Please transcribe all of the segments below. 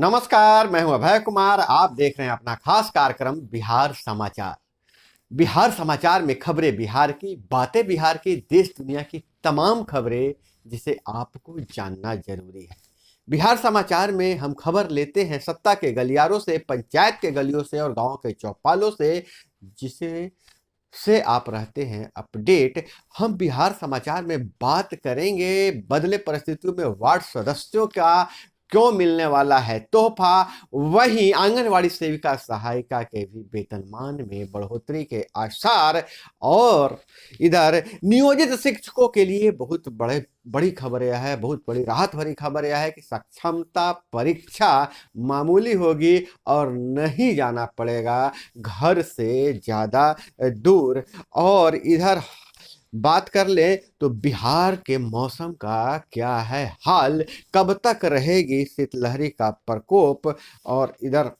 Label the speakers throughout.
Speaker 1: नमस्कार, मैं हूं अभय कुमार। आप देख रहे हैं अपना खास कार्यक्रम बिहार समाचार। बिहार समाचार में खबरें बिहार की, बातें बिहार की, देश दुनिया की तमाम खबरें जिसे आपको जानना जरूरी है। बिहार समाचार में हम खबर लेते हैं सत्ता के गलियारों से, पंचायत के गलियों से और गांव के चौपालों से, जिसे से आप रहते हैं अपडेट। हम बिहार समाचार में बात करेंगे बदले परिस्थितियों में वार्ड सदस्यों का क्यों मिलने वाला है तोहफा। वहीं आंगनवाड़ी सेविका सहायिका के भी वेतनमान में बढ़ोतरी के आसार। और इधर नियोजित शिक्षकों के लिए बहुत बड़ी खबर यह है, बहुत बड़ी राहत भरी खबर यह है कि सक्षमता परीक्षा मामूली होगी और नहीं जाना पड़ेगा घर से ज्यादा दूर। और इधर बात कर ले तो बिहार के मौसम का क्या है हाल, कब तक रहेगी शीतलहरी का प्रकोप। और इधर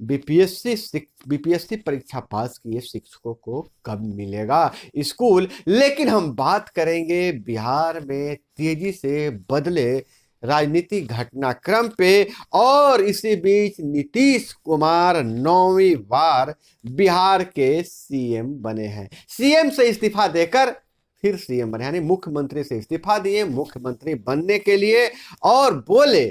Speaker 1: बीपीएससी परीक्षा पास किए शिक्षकों को कब मिलेगा स्कूल। लेकिन हम बात करेंगे बिहार में तेजी से बदले राजनीतिक घटनाक्रम पे। और इसी बीच नीतीश कुमार 9वीं बार बिहार के सीएम बने हैं। सीएम से इस्तीफा देकर फिर सीएम बने, यानी मुख्यमंत्री से इस्तीफा दिए मुख्यमंत्री बनने के लिए, और बोले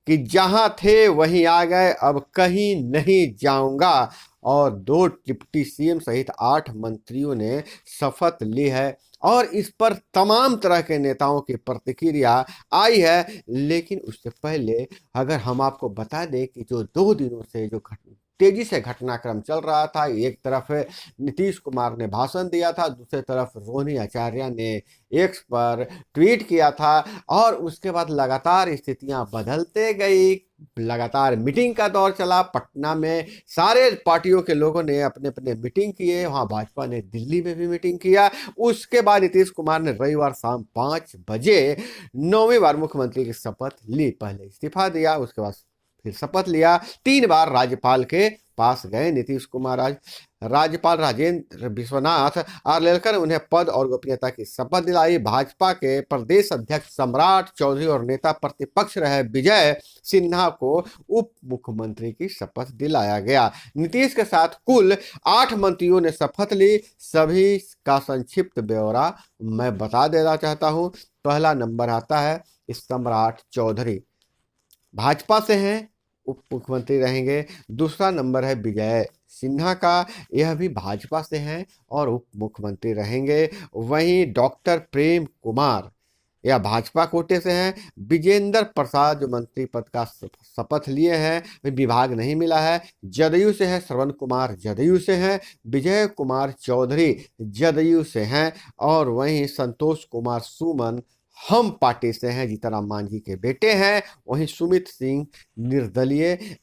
Speaker 1: कि जहां थे वहीं आ गए, अब कहीं नहीं जाऊंगा। और 2 डिप्टी सीएम सहित 8 मंत्रियों ने शपथ ली है और इस पर तमाम तरह के नेताओं की प्रतिक्रिया आई है। लेकिन उससे पहले अगर हम आपको बता दें कि जो 2 दिनों से जो तेजी से घटनाक्रम चल रहा था, एक तरफ नीतीश कुमार ने भाषण दिया था, दूसरी तरफ रोहिणी आचार्य ने एक्स पर ट्वीट किया था, और उसके बाद लगातार स्थितियां बदलते गई। लगातार मीटिंग का दौर चला पटना में, सारे पार्टियों के लोगों ने अपने अपने मीटिंग किए, वहां भाजपा ने दिल्ली में भी मीटिंग किया। उसके बाद नीतीश कुमार ने रविवार शाम 5 बजे 9वीं बार मुख्यमंत्री की शपथ ली। पहले इस्तीफा दिया, उसके बाद फिर शपथ लिया। 3 बार राज्यपाल के पास गए नीतीश कुमार। आज राज्यपाल राजेंद्र विश्वनाथ आर्लेकर ने उन्हें पद और गोपनीयता की शपथ दिलाई। भाजपा के प्रदेश अध्यक्ष सम्राट चौधरी और नेता प्रतिपक्ष रहे विजय सिन्हा को उप मुख्यमंत्री की शपथ दिलाया गया। नीतीश के साथ कुल 8 मंत्रियों ने शपथ ली। सभी का संक्षिप्त ब्यौरा मैं बता देना चाहता हूं। पहला नंबर आता है सम्राट चौधरी, भाजपा से हैं, उप मुख्यमंत्री रहेंगे। दूसरा नंबर है विजय सिन्हा का, यह भी भाजपा से हैं और उप मुख्यमंत्री रहेंगे। वहीं डॉक्टर प्रेम कुमार, यह भाजपा कोटे से हैं। विजेंद्र प्रसाद जो मंत्री पद का शपथ लिए हैं, विभाग नहीं मिला है। जदयू से है श्रवण कुमार, जदयू से हैं। विजय कुमार चौधरी जदयू से हैं। और वहीं संतोष कुमार सुमन हम पार्टी से हैं, जीतनराम मांझी के बेटे हैं। वहीं सुमित सिंह निर्दलीय।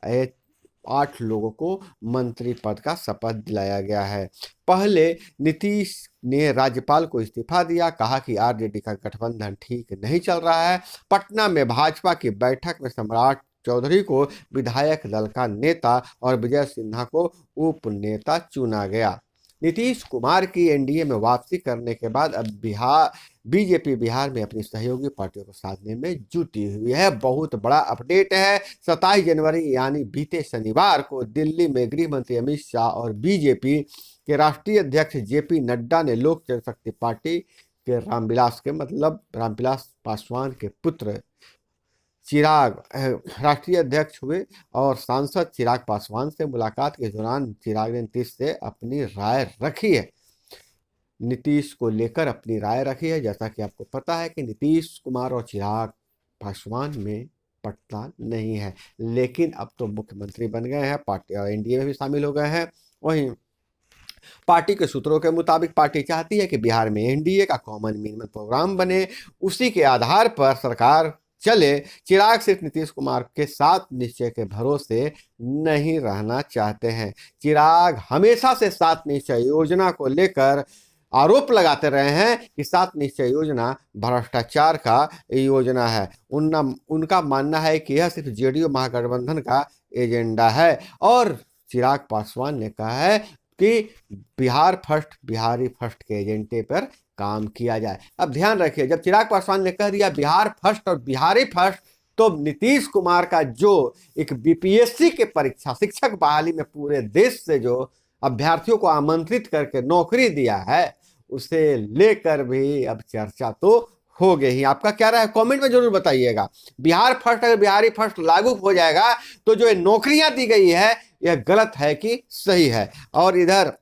Speaker 1: 8 लोगों को मंत्री पद का शपथ दिलाया गया है। पहले नीतीश ने राज्यपाल को इस्तीफा दिया, कहा कि आरजेडी का गठबंधन ठीक नहीं चल रहा है। पटना में भाजपा की बैठक में सम्राट चौधरी को विधायक दल का नेता और विजय सिन्हा को उप नेता चुना गया। नीतीश कुमार की एनडीए में वापसी करने के बाद अब बीजेपी बिहार में अपनी सहयोगी पार्टियों को साधने में जुटी हुई है। बहुत बड़ा अपडेट है। 27 जनवरी यानी बीते शनिवार को दिल्ली में गृह मंत्री अमित शाह और बीजेपी के राष्ट्रीय अध्यक्ष जेपी नड्डा ने लोक जनशक्ति पार्टी के रामविलास पासवान के पुत्र चिराग राष्ट्रीय अध्यक्ष हुए। और सांसद चिराग पासवान से मुलाकात के दौरान चिराग ने नीतीश से अपनी राय रखी है, नीतीश को लेकर अपनी राय रखी है। जैसा कि आपको पता है कि नीतीश कुमार और चिराग पासवान में पटता नहीं है, लेकिन अब तो मुख्यमंत्री बन गए हैं, पार्टी और एनडीए में भी शामिल हो गए हैं। वहीं पार्टी के सूत्रों के मुताबिक पार्टी चाहती है कि बिहार में एनडीए का कॉमन मिनिमम प्रोग्राम बने, उसी के आधार पर सरकार चले। चिराग सिर्फ नीतीश कुमार के साथ निश्चय के भरोसे नहीं रहना चाहते हैं। चिराग हमेशा से 7 निश्चय योजना को लेकर आरोप लगाते रहे हैं कि 7 निश्चय योजना भ्रष्टाचार का योजना है। उनका मानना है कि यह सिर्फ जेडीयू महागठबंधन का एजेंडा है। और चिराग पासवान ने कहा है कि बिहार फर्स्ट, बिहारी फर्स्ट के एजेंडे पर काम किया जाए। अब ध्यान रखिए, जब चिराग पासवान ने कह दिया बिहार फर्स्ट और बिहारी फर्स्ट, तो नीतीश कुमार का जो एक बीपीएससी के परीक्षा शिक्षक बहाली में पूरे देश से जो अभ्यर्थियों को आमंत्रित करके नौकरी दिया है, उसे लेकर भी अब चर्चा तो हो गई ही। आपका क्या राय है कमेंट में जरूर बताइएगा। बिहार फर्स्ट, अगर बिहारी फर्स्ट लागू हो जाएगा तो जो नौकरियां दी गई है यह गलत है कि सही है? और इधर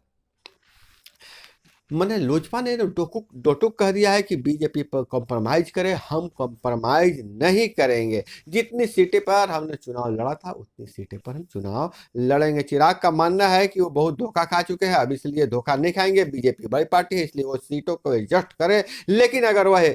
Speaker 1: मैंने लोजपा ने डोटुक कह दिया है कि बीजेपी पर कॉम्प्रोमाइज करे। हम कॉम्प्रोमाइज नहीं करेंगे, जितनी सीटें पर हमने चुनाव लड़ा था उतनी सीटें पर हम चुनाव लड़ेंगे। चिराग का मानना है कि वो बहुत धोखा खा चुके हैं, अब इसलिए धोखा नहीं खाएंगे। बीजेपी बड़ी पार्टी है इसलिए वो सीटों को एडजस्ट करे, लेकिन अगर वह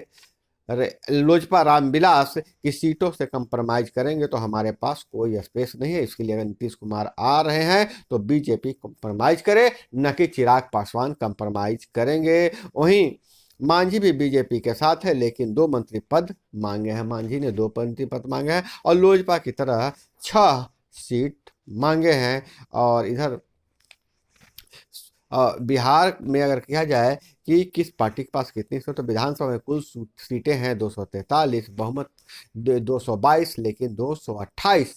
Speaker 1: लोजपा रामविलास की सीटों से कंप्रोमाइज करेंगे तो हमारे पास कोई स्पेस नहीं है। इसके लिए अगर नीतीश कुमार आ रहे हैं तो बीजेपी कंप्रोमाइज करे, न कि चिराग पासवान कंप्रोमाइज करेंगे। वहीं मांझी भी बीजेपी के साथ है, लेकिन 2 मंत्री पद मांगे हैं। मांझी ने 2 मंत्री पद मांगे हैं और लोजपा की तरह 6 सीट मांगे हैं। और इधर बिहार में अगर कहा जाए कि किस पार्टी के पास कितनी सीट, तो विधानसभा में कुल सीटें हैं 243, बहुमत 222, लेकिन 228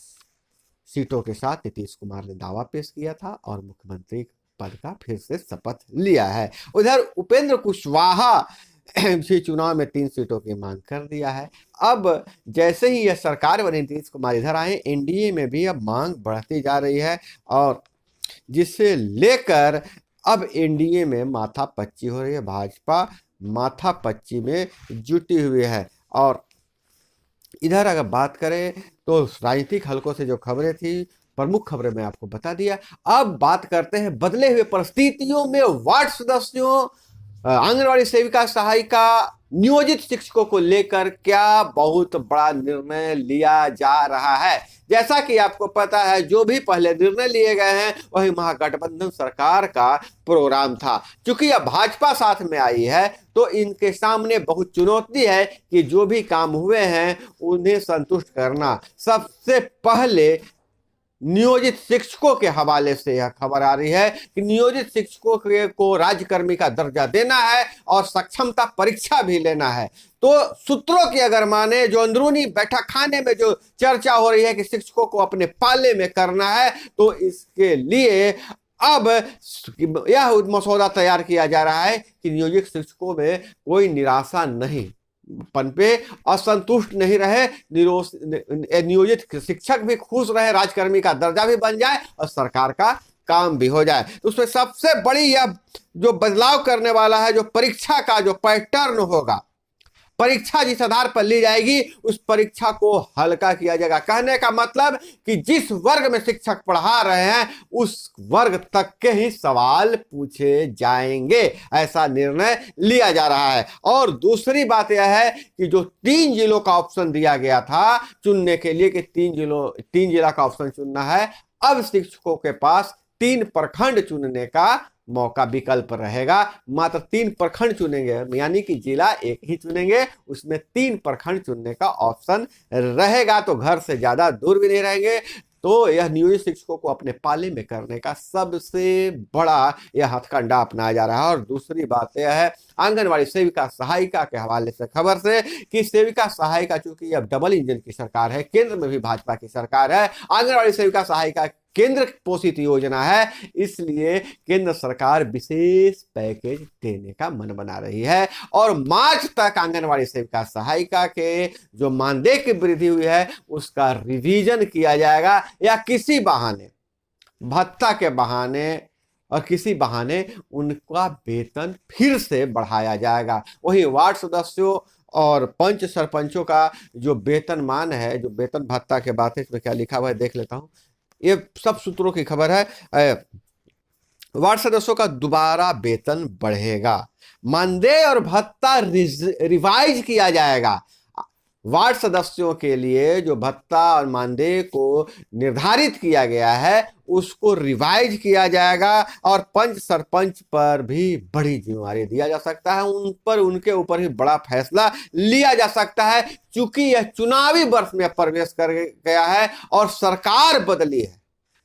Speaker 1: सीटों के साथ नीतीश कुमार ने दावा पेश किया था और मुख्यमंत्री पद का फिर से शपथ लिया है। उधर उपेंद्र कुशवाहा भी चुनाव में 3 सीटों की मांग कर दिया है। अब जैसे ही यह सरकार बनी, नीतीश कुमार इधर आए, एनडीए में भी अब मांग बढ़ती जा रही है और जिससे लेकर अब एनडीए में माथापच्ची हो रही है। भाजपा माथापच्ची में जुटी हुई है। और इधर अगर बात करें तो राजनीतिक हलकों से जो खबरें थी, प्रमुख खबरें मैं आपको बता दिया। अब बात करते हैं बदले हुए परिस्थितियों में वार्ड सदस्यों, आंगनवाड़ी सेविका, सहायिका, नियोजित शिक्षकों को लेकर क्या बहुत बड़ा निर्णय लिया जा रहा है। जैसा कि आपको पता है, जो भी पहले निर्णय लिए गए हैं वही महागठबंधन सरकार का प्रोग्राम था। क्योंकि अब भाजपा साथ में आई है तो इनके सामने बहुत चुनौती है कि जो भी काम हुए हैं उन्हें संतुष्ट करना। सबसे पहले नियोजित शिक्षकों के हवाले से यह खबर आ रही है कि नियोजित शिक्षकों को राज्यकर्मी का दर्जा देना है और सक्षमता परीक्षा भी लेना है। तो सूत्रों की अगर माने, जो अंदरूनी बैठक खाने में जो चर्चा हो रही है कि शिक्षकों को अपने पाले में करना है, तो इसके लिए अब यह मसौदा तैयार किया जा रहा है कि नियोजित शिक्षकों में कोई निराशा नहीं, पनपे, असंतुष्ट नहीं रहे, नियोजित शिक्षक भी खुश रहे, राजकर्मी का दर्जा भी बन जाए और सरकार का काम भी हो जाए। तो उसमें सबसे बड़ी यह जो बदलाव करने वाला है, जो परीक्षा का जो पैटर्न होगा, परीक्षा जिस आधार पर ली जाएगी उस परीक्षा को हल्का किया जाएगा। कहने का मतलब कि जिस वर्ग में शिक्षक पढ़ा रहे हैं उस वर्ग तक के ही सवाल पूछे जाएंगे, ऐसा निर्णय लिया जा रहा है। और दूसरी बात यह है कि जो 3 जिलों का ऑप्शन दिया गया था चुनने के लिए कि 3 जिला का ऑप्शन चुनना है, अब शिक्षकों के पास 3 प्रखंड चुनने का मौका, विकल्प रहेगा। मात्र 3 प्रखंड चुनेंगे, यानी कि जिला एक ही चुनेंगे, उसमें 3 प्रखंड चुनने का ऑप्शन रहेगा। तो घर से ज्यादा दूर भी नहीं रहेंगे। तो यह नियोजित शिक्षकों को अपने पाले में करने का सबसे बड़ा यह हथकंडा अपनाया जा रहा है। और दूसरी बात यह है, आंगनवाड़ी सेविका सहायिका के हवाले से खबर से कि सेविका सहायिका, चूंकि अब डबल इंजन की सरकार है, केंद्र में भी भाजपा की सरकार है, आंगनवाड़ी सेविका सहायिका केंद्र पोषित योजना है, इसलिए केंद्र सरकार विशेष पैकेज देने का मन बना रही है। और मार्च तक आंगनवाड़ी सेविका सहायिका के जो मानदेय की वृद्धि हुई है उसका रिवीजन किया जाएगा, या किसी बहाने, भत्ता के बहाने और किसी बहाने उनका वेतन फिर से बढ़ाया जाएगा। वही वार्ड सदस्यों और पंच सरपंचों का जो वेतनमान है, जो वेतन भत्ता के बात है, इसमें क्या लिखा हुआ है देख लेता हूं। ये सब सूत्रों की खबर है। वार्ड सदस्यों का दोबारा वेतन बढ़ेगा, मानदेय और भत्ता रिवाइज किया जाएगा। वार्ड सदस्यों के लिए जो भत्ता और मानदेय को निर्धारित किया गया है उसको रिवाइज किया जाएगा। और पंच सरपंच पर भी बड़ी जिम्मेदारी दिया जा सकता है, उन पर, उनके ऊपर ही बड़ा फैसला लिया जा सकता है। चूंकि यह चुनावी वर्ष में प्रवेश कर गया है और सरकार बदली है,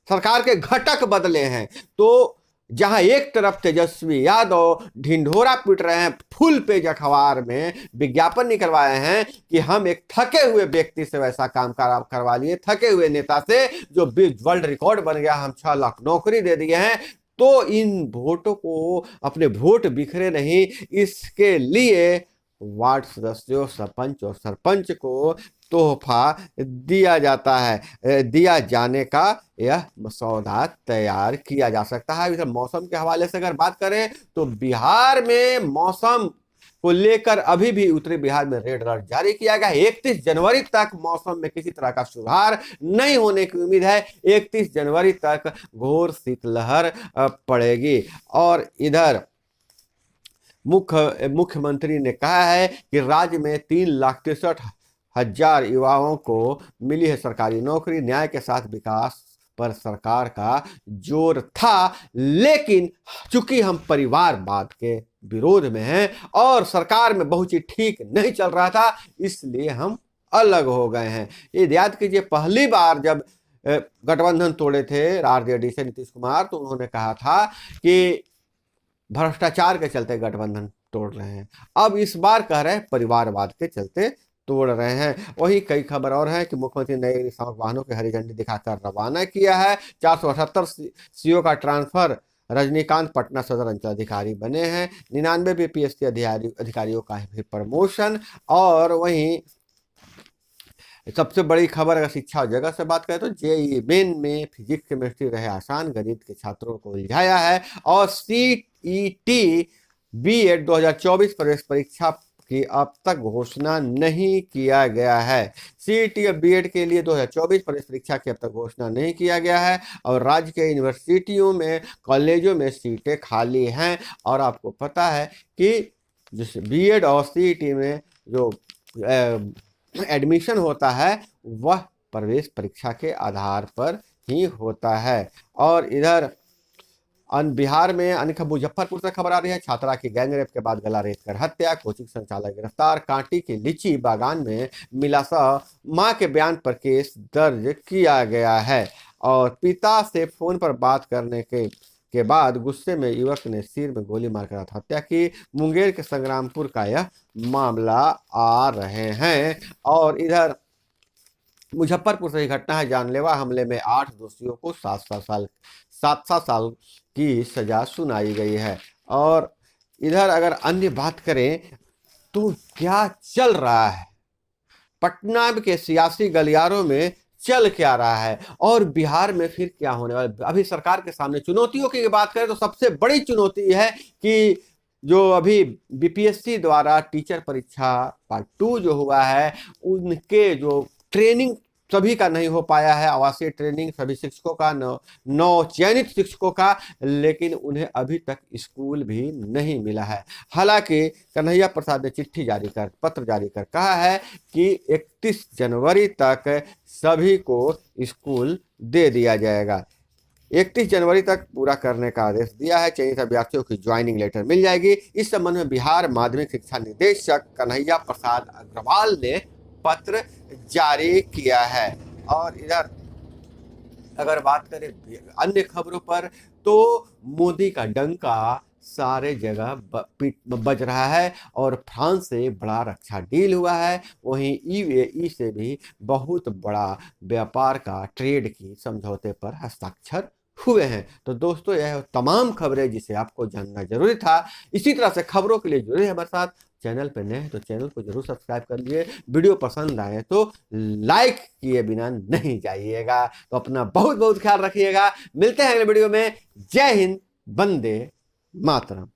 Speaker 1: सरकार के घटक बदले हैं, तो जहां एक तरफ तेजस्वी यादव ढिंढोरा पीट रहे हैं, फुल पेज अखबार में विज्ञापन निकलवाए हैं कि हम एक थके हुए व्यक्ति से वैसा काम करवा लिए, थके हुए नेता से जो वर्ल्ड रिकॉर्ड बन गया, हम 6 लाख नौकरी दे दिए हैं। तो इन वोटों को, अपने वोट बिखरे नहीं, इसके लिए वार्ड सदस्यों, सरपंच और सरपंच को तोहफा दिया जाता है, दिया जाने का यह मसौदा तैयार किया जा सकता है। इधर मौसम के हवाले से अगर बात करें तो बिहार में मौसम को लेकर अभी भी उत्तरी बिहार में रेड अलर्ट जारी किया गया है। 31 जनवरी तक मौसम में किसी तरह का सुधार नहीं होने की उम्मीद है। 31 जनवरी तक घोर शीतलहर पड़ेगी। और इधर मुख्यमंत्री ने कहा है कि राज्य में 3,63,000 युवाओं को मिली है सरकारी नौकरी। न्याय के साथ विकास पर सरकार का जोर था, लेकिन चूंकि हम परिवारवाद के विरोध में हैं और सरकार में बहुत चीज ठीक नहीं चल रहा था, इसलिए हम अलग हो गए हैं। ये याद कीजिए, पहली बार जब गठबंधन तोड़े थे आरजेडी से नीतीश कुमार, तो उन्होंने कहा था कि भ्रष्टाचार के चलते गठबंधन तोड़ रहे हैं। अब इस बार कह रहे हैं परिवारवाद के चलते तोड़ रहे हैं। वही कई खबर और है कि मुख्यमंत्री नए अग्निशामक वाहनों के हरी झंडी दिखाकर रवाना किया है। 478 सीओ का ट्रांसफर, रजनीकांत पटना सदर अंचलाधिकारी बने हैं। 99 बीपीएससी अधिकारियों का फिर प्रमोशन। और वहीं सबसे बड़ी खबर अगर शिक्षा और जगह से बात करें तो जेईई मेन में फिजिक्स केमिस्ट्री रहे आसान, गणित के छात्रों को उलझाया है। और सीईटी बीएड 2024 प्रवेश परीक्षा की अब तक घोषणा नहीं किया गया है। सीईटी और बीएड के लिए 2024 प्रवेश परीक्षा की अब तक घोषणा नहीं किया गया है। और राज्य के यूनिवर्सिटियों में, कॉलेजों में सीटें खाली हैं। और आपको पता है कि जिस बीएड और सीईटी में जो एडमिशन होता है वह प्रवेश परीक्षा के आधार पर ही होता है। और इधर बिहार में अन्य मुजफ्फरपुर से खबर आ रही है। छात्रा की गैंगरेप के बाद गला रेत कर हत्या, कोचिंग संचालक गिरफ्तार। कांटी के लीची बागान में मिला शव, मां के बयान पर केस दर्ज किया गया है। और पिता से फोन पर बात करने के बाद गुस्से में युवक ने सिर में गोली मारकर आत्महत्या की। मुंगेर के संग्रामपुर का यह मामला आ रहे हैं। और इधर मुजफ्फरपुर से ही घटना है। जानलेवा हमले में 8 दोषियों को 7 साल की सजा सुनाई गई है। और इधर अगर अन्य बात करें तो क्या चल रहा है पटना के सियासी गलियारों में, चल क्या रहा है और बिहार में फिर क्या होने वाला। अभी सरकार के सामने चुनौतियों की बात करें तो सबसे बड़ी चुनौती है कि जो अभी बीपीएससी द्वारा टीचर परीक्षा पार्ट 2 जो हुआ है, उनके जो ट्रेनिंग सभी का नहीं हो पाया है। आवासीय ट्रेनिंग सभी शिक्षकों का, 9 चयनित शिक्षकों का, लेकिन उन्हें अभी तक स्कूल भी नहीं मिला है। हालांकि कन्हैया प्रसाद ने पत्र जारी कर कहा है कि 31 जनवरी तक सभी को स्कूल दे दिया जाएगा। 31 जनवरी तक पूरा करने का आदेश दिया है। चयनित अभ्यर्थियों की ज्वाइनिंग लेटर मिल जाएगी। इस संबंध में बिहार माध्यमिक शिक्षा निदेशक कन्हैया प्रसाद अग्रवाल ने पत्र जारी किया है। और इधर अगर बात करें अन्य खबरों पर तो मोदी का डंका सारे जगह बज रहा है। और फ्रांस से बड़ा रक्षा डील हुआ है। वहीं यूएई से भी बहुत बड़ा व्यापार का, ट्रेड की समझौते पर हस्ताक्षर हुए हैं। तो दोस्तों, यह तमाम खबरें जिसे आपको जानना जरूरी था। इसी तरह से खबरों के लिए जुड़े हमारे साथ। चैनल पर नए हैं तो चैनल को जरूर सब्सक्राइब कर लीजिए। वीडियो पसंद आए तो लाइक किए बिना नहीं जाइएगा। तो अपना बहुत बहुत ख्याल रखिएगा। मिलते हैं अगले वीडियो में। जय हिंद, वंदे मातरम।